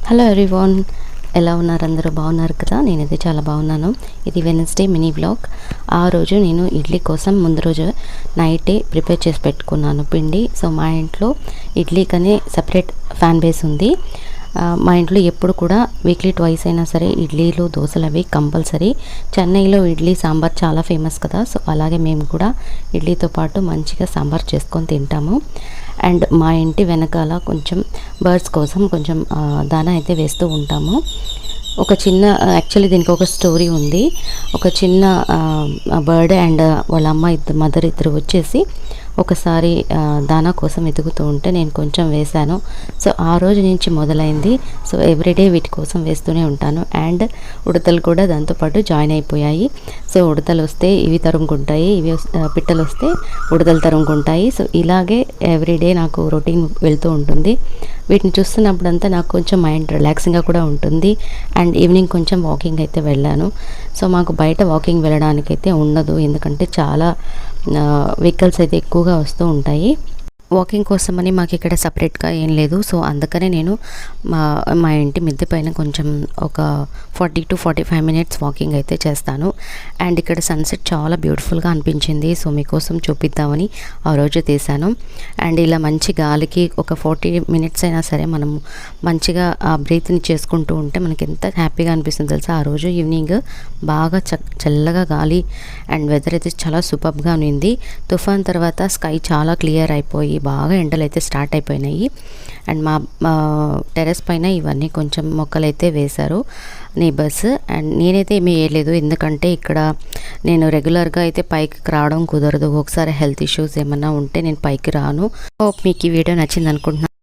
Hello everyone, ఎలా ఉన్నారు? అందరూ బాగున్నారు కదా? నేనైతే చాలా బాగున్నాను. ఇది వెనస్డే మినీ వ్లాగ్. ఆ రోజు నేను ఇడ్లీ కోసం ముందు రోజు నైటే ప్రిపేర్ చేసి పెట్టుకున్నాను పిండి. సో మా ఇంట్లో ఇడ్లీకనే సపరేట్ ఫ్యాన్ బేస్ ఉంది. మా ఇంట్లో ఎప్పుడు కూడా వీక్లీ ట్వైస్ అయినా సరే ఇడ్లీలు దోశలు అవి కంపల్సరీ. చెన్నైలో ఇడ్లీ సాంబార్ చాలా ఫేమస్ కదా. సో అలాగే మేము కూడా ఇడ్లీతో పాటు మంచిగా సాంబార్ చేసుకొని తింటాము. అండ్ మా ఇంటి వెనకాల కొంచెం బర్డ్స్ కోసం కొంచెం దానా అయితే వేస్తూ ఉంటాము. ఒక చిన్న యాక్చువల్లీ దీనికి ఒక స్టోరీ ఉంది. ఒక చిన్న బర్డ్ అండ్ వాళ్ళ అమ్మ మదర్ ఇద్దరు వచ్చేసి ఒకసారి దానా కోసం ఎదుగుతూ ఉంటే నేను కొంచెం వేశాను. సో ఆ రోజు నుంచి మొదలైంది. సో ఎవ్రీడే వీటి కోసం వేస్తూనే ఉంటాను. అండ్ ఉడతలు కూడా దాంతోపాటు జాయిన్ అయిపోయాయి. సో ఉడతలు వస్తే ఇవి తరుముకుంటాయి, ఇవి పిట్టలు వస్తే ఉడతలు తరుముకుంటాయి. సో ఇలాగే ఎవ్రీడే నాకు రొటీన్ వెళ్తూ ఉంటుంది. వీటిని చూస్తున్నప్పుడంతా నాకు కొంచెం మైండ్ రిలాక్సింగ్గా కూడా ఉంటుంది. అండ్ ఈవినింగ్ కొంచెం వాకింగ్ అయితే వెళ్ళాను. సో మాకు బయట వాకింగ్ వెళ్ళడానికైతే ఉండదు, ఎందుకంటే చాలా వెహికల్స్ అయితే ఎక్కువగా వస్తూ ఉంటాయి. వాకింగ్ కోసమని మాకు ఇక్కడ సపరేట్గా ఏం లేదు. సో అందుకనే నేను మా ఇంటి మిద్దె పైన కొంచెం ఒక 40 to 45 మినిట్స్ వాకింగ్ అయితే చేస్తాను. అండ్ ఇక్కడ సన్సెట్ చాలా బ్యూటిఫుల్గా అనిపించింది. సో మీకోసం చూపిద్దామని ఆ రోజు తీశాను. అండ్ ఇలా మంచి గాలికి ఒక 40 మినిట్స్ అయినా సరే మనం మంచిగా ఆ బ్రీత్ని చేసుకుంటూ ఉంటే మనకి ఎంత హ్యాపీగా అనిపిస్తుంది తెలుసా. ఆ రోజు ఈవినింగ్ బాగా చల్లగా గాలి అండ్ వెదర్ అయితే చాలా సూపర్గా ఉన్నింది. తుఫాన్ తర్వాత స్కై చాలా క్లియర్ అయిపోయి బాగా ఎండలు అయితే స్టార్ట్ అయిపోయినాయి. అండ్ మా టెర్రస్ పైన ఇవన్నీ కొంచెం మొక్కలు అయితే వేశారు నేబర్స్. అండ్ నేనైతే ఏమీ వేయలేదు, ఎందుకంటే ఇక్కడ నేను రెగ్యులర్గా అయితే పైకి రావడం కుదరదు. ఒకసారి హెల్త్ ఇష్యూస్ ఏమన్నా ఉంటే నేను పైకి రాను. హోప్ మీకు ఈ వీడియో నచ్చింది అనుకుంటున్నాను.